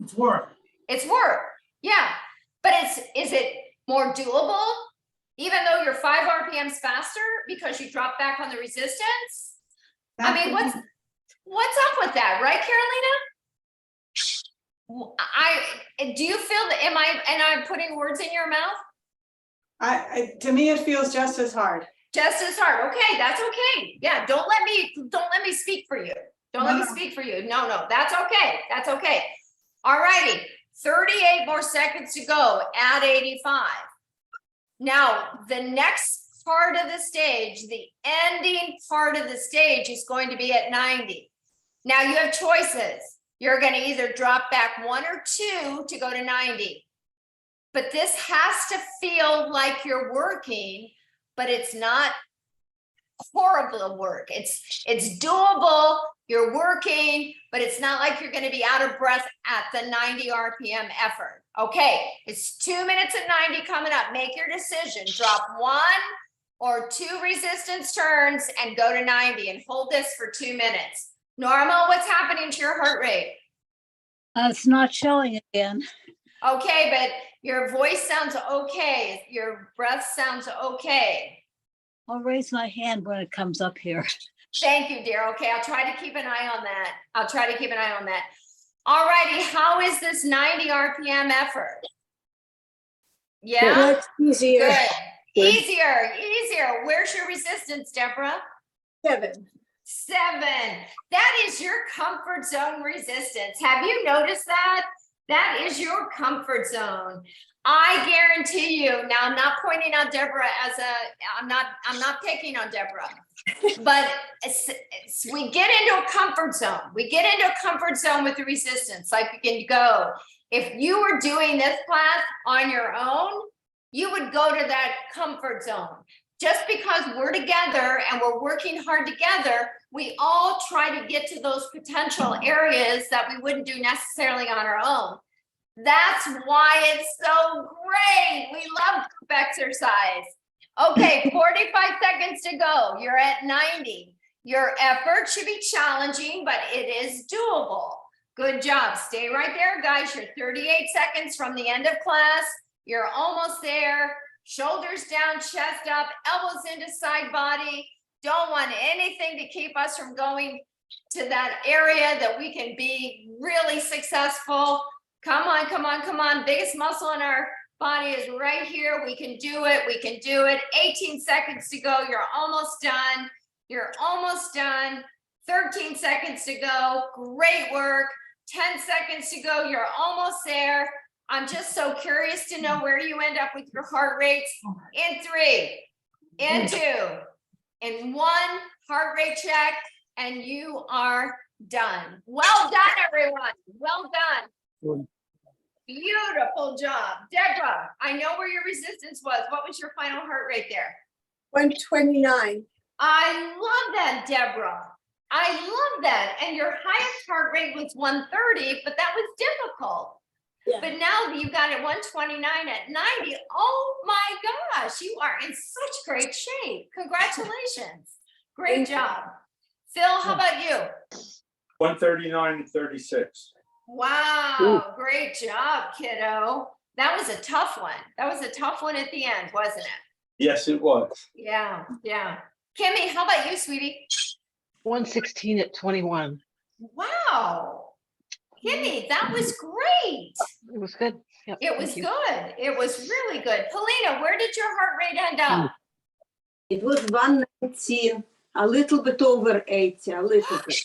It's work. It's work, yeah. But is it more doable? Even though you're 5 RPMs faster because you drop back on the resistance? I mean, what's up with that, right, Carolina? Do you feel that, I'm putting words in your mouth? To me, it feels just as hard. Just as hard. Okay, that's okay. Yeah, don't let me speak for you. Don't let me speak for you. No, that's okay. That's okay. All righty, 38 more seconds to go at 85. Now, the next part of the stage, the ending part of the stage is going to be at 90. Now you have choices. You're going to either drop back 1 or 2 to go to 90. But this has to feel like you're working, but it's not horrible work. It's doable. You're working, but it's not like you're going to be out of breath at the 90 RPM effort. Okay, it's 2 minutes and 90 coming up. Make your decision. Drop 1 or 2 resistance turns and go to 90 and hold this for 2 minutes. Norma, what's happening to your heart rate? It's not showing again. Okay, but your voice sounds okay. Your breath sounds okay. I'll raise my hand when it comes up here. Thank you, dear. Okay, I'll try to keep an eye on that. All righty, how is this 90 RPM effort? Yeah, That's easier. good. Easier. Where's your resistance, Deborah? 7. 7. That is your comfort zone resistance. Have you noticed that? That is your comfort zone. I guarantee you. Now, I'm not pointing out Deborah I'm not picking on Deborah, but we get into a comfort zone. We get into a comfort zone with the resistance. Like you can go, if you were doing this class on your own, you would go to that comfort zone. Just because we're together and we're working hard together, we all try to get to those potential areas that we wouldn't do necessarily on our own. That's why it's so great. We love group exercise. Okay, 45 seconds to go. You're at 90. Your effort should be challenging, but it is doable. Good job. Stay right there, guys. You're 38 seconds from the end of class. You're almost there. Shoulders down, chest up, elbows into side body. Don't want anything to keep us from going to that area that we can be really successful. Come on. Biggest muscle in our body is right here. We can do it. 18 seconds to go. You're almost done. 13 seconds to go. Great work. 10 seconds to go. You're almost there. I'm just so curious to know where you end up with your heart rates in 3, in 2, in 1 heart rate check, and you are done. Well done, everyone. Well done. Beautiful job. Deborah, I know where your resistance was. What was your final heart rate there? 129. I love that, Deborah. I love that. And your highest heart rate was 130, but that was difficult. Yeah. But now you got it 129 at 90. Oh my gosh, you are in such great shape. Congratulations. Great job. Phil, how about you? 139 and 36. Wow, great job, kiddo. That was a tough one. That was a tough one at the end, wasn't it? Yes, it was. Yeah. Kimmy, how about you, sweetie? 116 at 21. Wow. Kimmy, that was great. It was good. Yep, It was thank you. good. It was really good. Polina, where did your heart rate end up? It was 119, a little bit over 80, a little bit.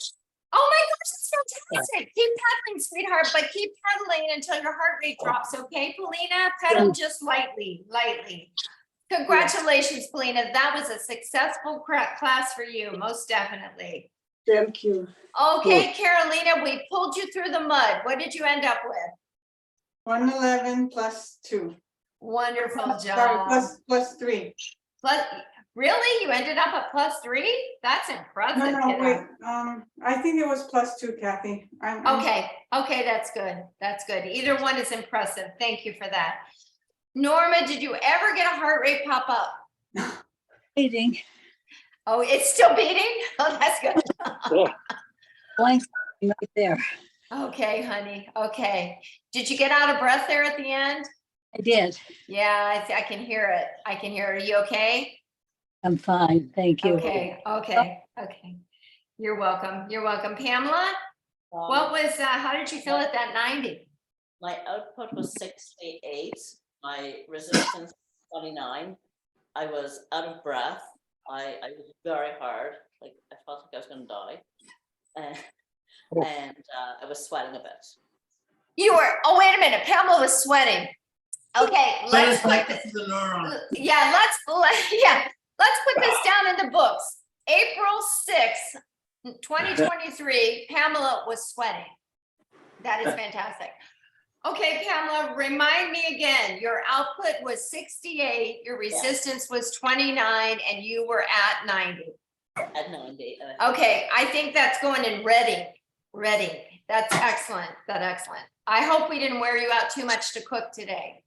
Oh my gosh, that's fantastic. Keep pedaling, sweetheart, but keep pedaling until your heart rate drops, okay, Polina? Pedal just lightly. Congratulations, Polina. That was a successful class for you, most definitely. Thank you. Okay, Carolina, we pulled you through the mud. What did you end up with? 111 plus 2. Wonderful Sorry, job. plus 3. Really? You ended up at +3? That's impressive. No, kiddo. wait. I think it was plus 2, Kathy. Okay, that's good. That's good. Either one is impressive. Thank you for that. Norma, did you ever get a heart rate pop up? Beating. Oh, it's still beating? Oh, that's good. Blank right there. Okay, honey. Okay. Did you get out of breath there at the end? I did. Yeah, I can hear it. I can hear it. Are you okay? I'm fine. Thank you. Okay, okay, okay. You're welcome. You're welcome. Pamela, what was, how did you feel at that 90? My output was 68, my resistance 29. I was out of breath. I was very hard, like I felt like I was gonna die. And I was sweating a bit. You were, oh, wait a minute. Pamela was sweating. Okay, let's put, This is a neuron. yeah, let's put this down in the books. April 6th, 2023, Pamela was sweating. That is fantastic. Okay, Pamela, remind me again, your output was 68, your resistance was 29, and you were at 90. At 90. Okay, I think that's going in Reading. That's excellent. That's excellent. I hope we didn't wear you out too much to cook today.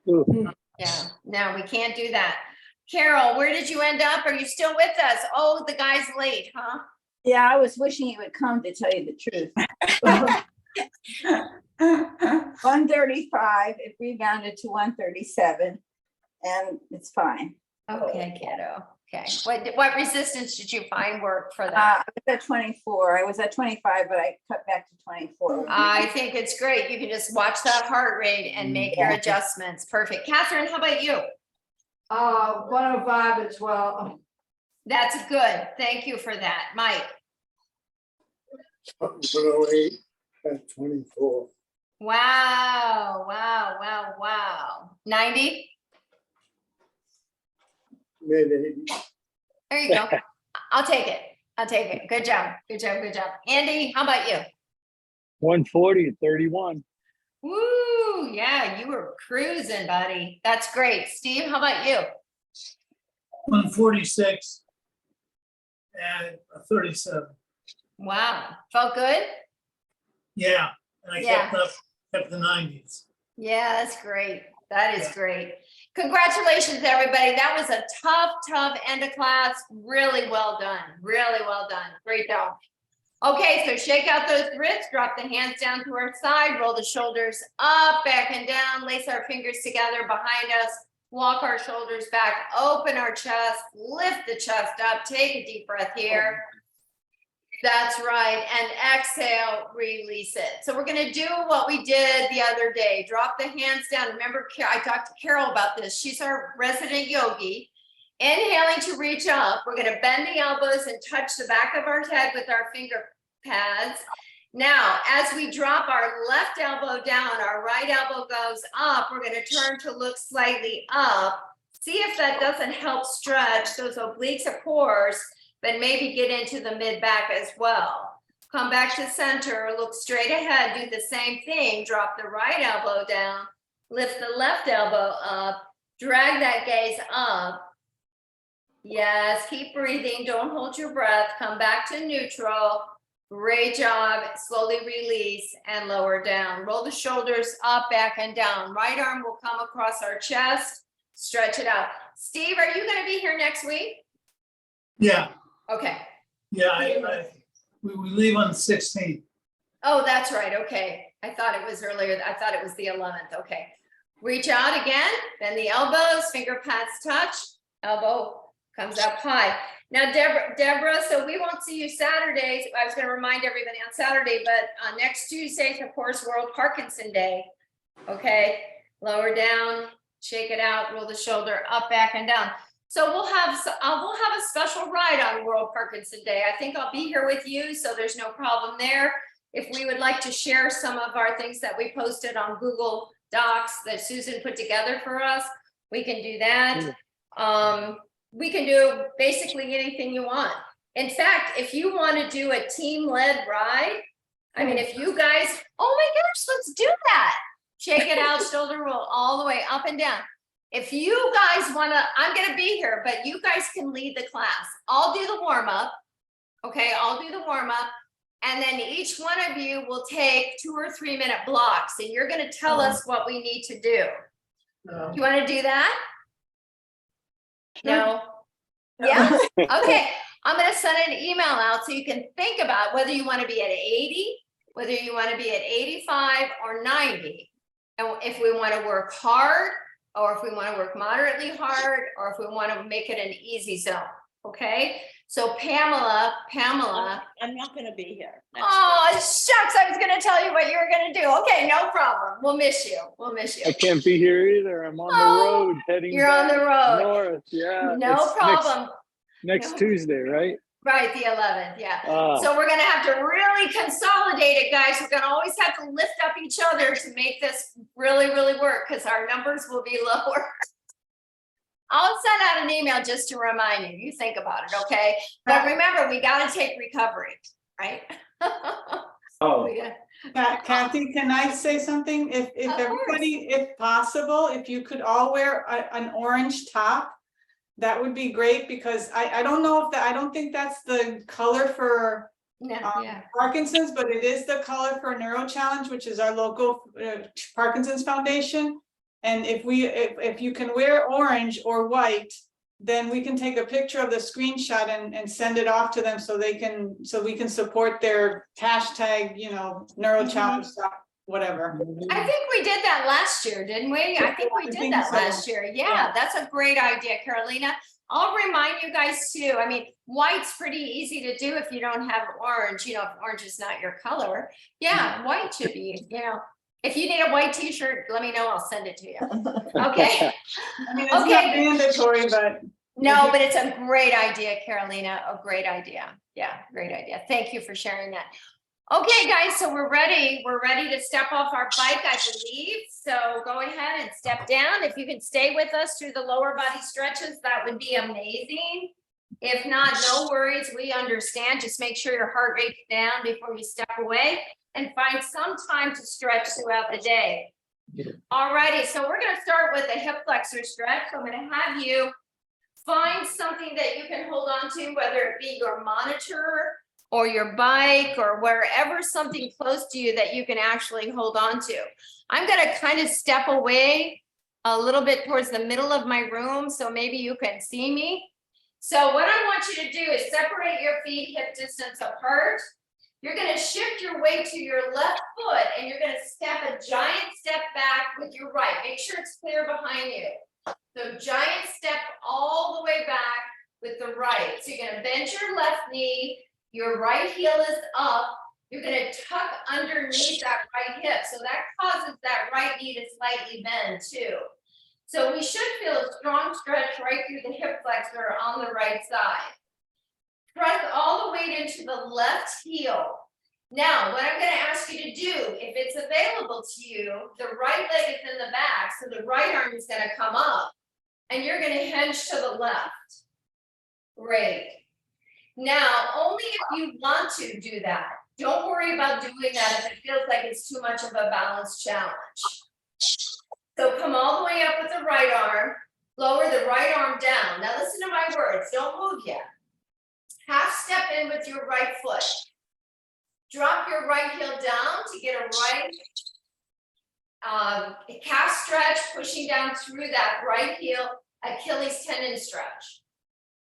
Ooh. Yeah, no, we can't do that. Carol, where did you end up? Are you still with us? Oh, the guy's late, huh? Yeah, I was wishing he would come, to tell you the truth. 135, it rebounded to 137, and it's fine. Okay, kiddo. Okay. What resistance did you find work for I that? was at 24. I was at 25, but I cut back to 24. I think it's great. You can just watch that heart rate and make your adjustments. Perfect. Catherine, how about you? 105 as well. That's good. Thank you for that. Mike? 108 at 24. Wow. 90? Mid 80. There you go. I'll take it. Good job. Andy, how about you? 140 at 31. Woo, yeah, you were cruising, buddy. That's great. Steve, how about you? 146 and a 37. Wow, felt good? Yeah, and I kept the 90s. Yeah, that's great. That is great. Congratulations, everybody. That was a tough end of class. Really well done. Great job. Okay, so shake out those wrists, drop the hands down to our side, roll the shoulders up, back and down, lace our fingers together behind us, walk our shoulders back, open our chest, lift the chest up, take a deep breath here. That's right, and exhale, release it. So we're gonna do what we did the other day, drop the hands down. Remember, I talked to Carol about this. She's our resident yogi. Inhaling to reach up, we're gonna bend the elbows and touch the back of our head with our finger pads. Now, as we drop our left elbow down, our right elbow goes up, we're gonna turn to look slightly up. See if that doesn't help stretch those obliques, of course, but maybe get into the mid back as well. Come back to center, look straight ahead, do the same thing, drop the right elbow down, lift the left elbow up, drag that gaze up. Yes, keep breathing, don't hold your breath, come back to neutral. Great job, slowly release and lower down. Roll the shoulders up, back and down. Right arm will come across our chest, stretch it out. Steve, are you gonna be here next week? Yeah, Okay. yeah, we leave on the 16th. Oh, that's right. Okay. I thought it was earlier. I thought it was the 11th. Okay. Reach out again, bend the elbows, finger pads touch, elbow comes up high. Now, Deborah, so we won't see you Saturdays. I was going to remind everybody on Saturday, but next Tuesday, of course, World Parkinson Day. Okay. Lower down, shake it out, roll the shoulder up, back and down. So we'll have a special ride on World Parkinson Day. I think I'll be here with you, so there's no problem there. If we would like to share some of our things that we posted on Google Docs that Susan put together for us, we can do that. We can do basically anything you want. In fact, if you want to do a team-led ride, I mean, if you guys, oh my gosh, let's do that. Shake it out, shoulder roll all the way up and down. If you guys want to, I'm going to be here, but you guys can lead the class. I'll do the warm up. Okay, I'll do the warm up. And then each one of you will take 2 or 3 minute blocks and you're going to tell us what we need to do. You want to do that? No? Yeah? Okay. I'm going to send an email out so you can think about whether you want to be at 80 whether you want to be at 85 or 90. And if we want to work hard, or if we want to work moderately hard, or if we want to make it an easy zone, okay? So Pamela, I'm not gonna be here. next week. oh, shucks, I was gonna tell you what you were gonna do. Okay, no problem. We'll miss you. We'll miss you. I can't be here either. I'm on the Oh, road heading you're on back the road. north. Yeah. No it's problem. Next No. Tuesday, right? Right, the 11th, yeah. Ah. So we're gonna have to really consolidate it, guys. We're gonna always have to lift up each other to make this really, really work, because our numbers will be lower. I'll send out an email just to remind you. You think about it, okay? But remember, we gotta take recovery, right? Oh, We gotta- Kathy, can I say something? If Of everybody, if possible, if you could all wear an orange top, that would be great, because I don't know if that, I don't think that's the color for Yeah. Parkinson's, but it is the color for Neuro Challenge, which is our local Parkinson's Foundation. And if you can wear orange or white, then we can take a picture of the screenshot and send it off to them so we can support their hashtag, Neuro Challenge, whatever. I think we did that last year, didn't we? I think we I did think that so. last year. Yeah, that's a great idea, Carolina. I'll remind you guys too. I mean, white's pretty easy to do if you don't have orange, if orange is not your color. Yeah, white should be, if you need a white t-shirt, let me know. I'll send it to you. Okay. I mean, it's not mandatory, but. No, but it's a great idea, Carolina. A great idea. Yeah, great idea. Thank you for sharing that. Okay, guys, so we're ready. We're ready to step off our bike, I believe. So go ahead and step down. If you can stay with us through the lower body stretches, that would be amazing. If not, no worries. We understand. Just make sure your heart rate's down before you step away and find some time to stretch throughout the day. All righty, so we're going to start with a hip flexor stretch. So I'm going to have you find something that you can hold on to, whether it be your monitor or your bike or wherever, something close to you that you can actually hold on to. I'm going to kind of step away a little bit towards the middle of my room, so maybe you can see me. So what I want you to do is separate your feet hip distance apart. You're going to shift your weight to your left foot and you're going to step a giant step back with your right. Make sure it's clear behind you. So giant step all the way back with the right. So you're going to bend your left knee. Your right heel is up. You're going to tuck underneath that right hip. So that causes that right knee to slightly bend too. So we should feel a strong stretch right through the hip flexor on the right side. Press all the weight into the left heel. Now, what I'm going to ask you to do, if it's available to you, the right leg is in the back, so the right arm is going to come up, and you're going to hinge to the left. Great. Now, only if you want to do that. Don't worry about doing that if it feels like it's too much of a balance challenge. So come all the way up with the right arm, lower the right arm down. Now listen to my words, don't move yet. Half step in with your right foot. Drop your right heel down to get a right calf stretch, pushing down through that right heel, Achilles tendon stretch.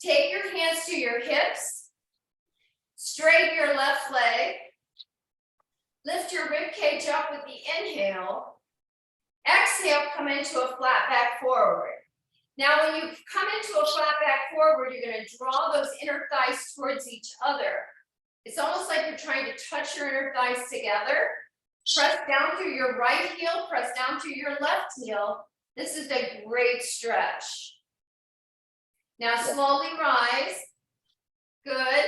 Take your hands to your hips, straighten your left leg, lift your rib cage up with the inhale, exhale, come into a flat back forward. Now, when you come into a flat back forward, you're going to draw those inner thighs towards each other. It's almost like you're trying to touch your inner thighs together. Press down through your right heel, press down through your left heel. This is a great stretch. Now slowly rise. Good.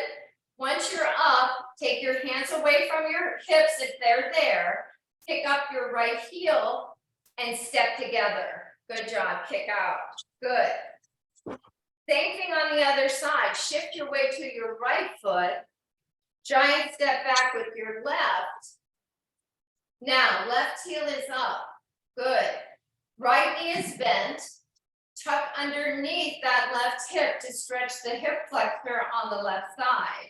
Once you're up, take your hands away from your hips if they're there. Pick up your right heel and step together. Good job. Kick out. Good. Same thing on the other side. Shift your weight to your right foot. Giant step back with your left. Now, left heel is up. Good. Right knee is bent. Tuck underneath that left hip to stretch the hip flexor on the left side.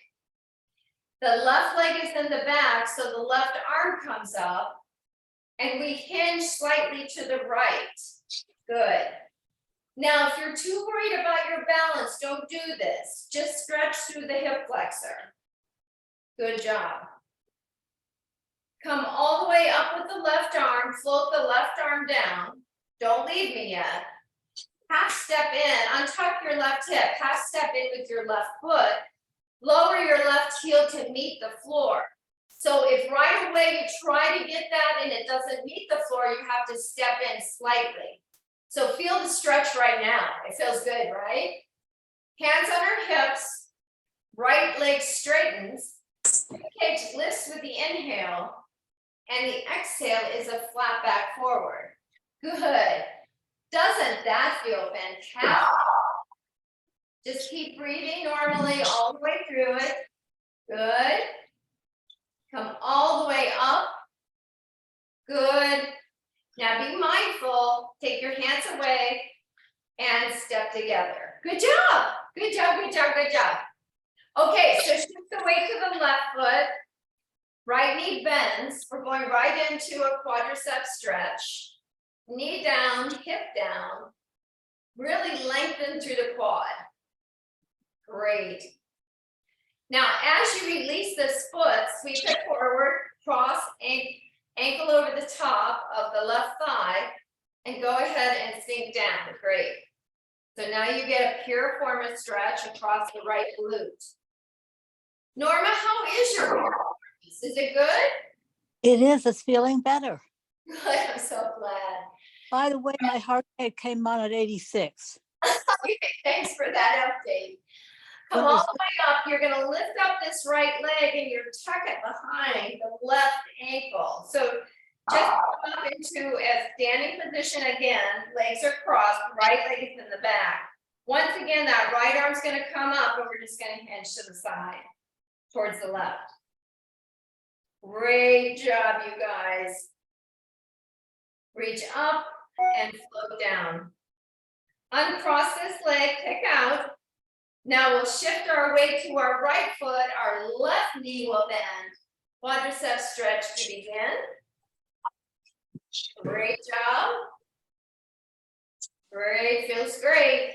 The left leg is in the back, so the left arm comes up. And we hinge slightly to the right. Good. Now, if you're too worried about your balance, don't do this. Just stretch through the hip flexor. Good job. Come all the way up with the left arm, float the left arm down. Don't leave me yet. Half step in, untuck your left hip, half step in with your left foot. Lower your left heel to meet the floor. So if right away you try to get that and it doesn't meet the floor, you have to step in slightly. So feel the stretch right now. It feels good, right? Hands on our hips, right leg straightens, hips lifts with the inhale, and the exhale is a flat back forward. Good. Doesn't that feel fantastic? Just keep breathing normally all the way through it. Good. Come all the way up. Good. Now be mindful, take your hands away and step together. Good job. Good job, good job, good job. Okay, so shift the weight to the left foot. Right knee bends. We're going right into a quadricep stretch. Knee down, hip down. Really lengthen through the quad. Great. Now, as you release this foot, sweep it forward, cross ankle over the top of the left thigh, and go ahead and sink down. Great. So now you get a piriformis stretch across the right glute. Norma, how is your piriformis? Is it good? It is, it's feeling better. Good, I'm so glad. By the way, my heart rate came on at 86. Okay, thanks for that update. Come Well, all the way up. You're going to lift up this right leg and you're tuck it behind the left ankle. So just come up into a standing position again. Legs are crossed, right leg is in the back. Once again, that right arm's going to come up and we're just going to hinge to the side towards the left. Great job, you guys. Reach up and float down. Uncross this leg, kick out. Now we'll shift our weight to our right foot. Our left knee will bend. Quadricep stretch to begin. Great job. Great, feels great.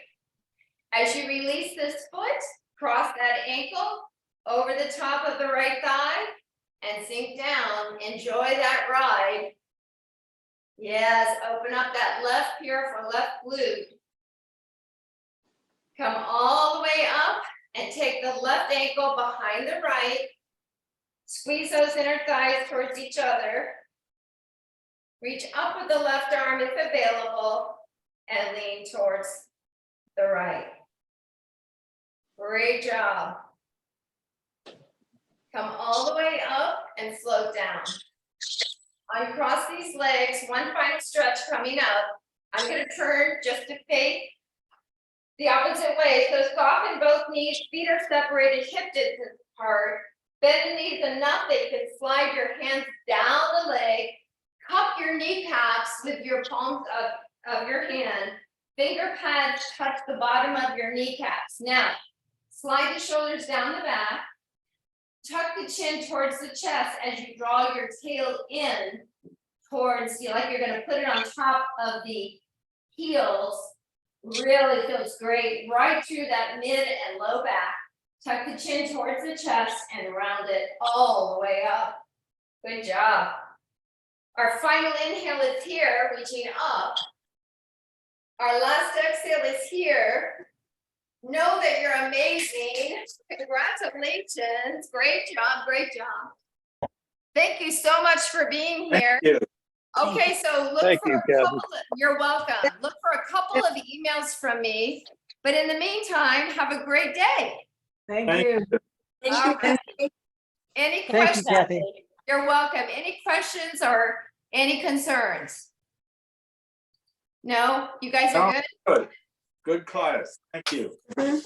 As you release this foot, cross that ankle over the top of the right thigh and sink down. Enjoy that ride. Yes, open up that left piriform, left glute. Come all the way up and take the left ankle behind the right. Squeeze those inner thighs towards each other. Reach up with the left arm if available and lean towards the right. Great job. Come all the way up and float down. Uncross these legs, one final stretch coming up. I'm going to turn just to face the opposite way. So soften both knees, feet are separated, hip distance apart. Bend the knees enough that you can slide your hands down the leg. Cup your kneecaps with your palms of your hand. Finger pads touch the bottom of your kneecaps. Now, slide the shoulders down the back. Tuck the chin towards the chest as you draw your tail in towards, like you're going to put it on top of the heels. Really feels great right through that mid and low back. Tuck the chin towards the chest and round it all the way up. Good job. Our final inhale is here, reaching up. Our last exhale is here. Know that you're amazing. Congratulations. Great job. Great job. Thank you so much for being here. Thank you. Okay, so look Thank for you, a Kathy. couple you're welcome. Look for a couple of emails from me. But in the meantime, have a great day. Thank you. All right. Any Thank you, questions? Kathy. You're welcome. Any questions or any concerns? No? You guys are No. good? Good. Good class. Thank you. Good.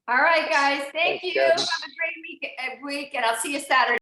All right, guys. Thank Thanks, you. Kathy. Have a great week, and I'll see you Saturday.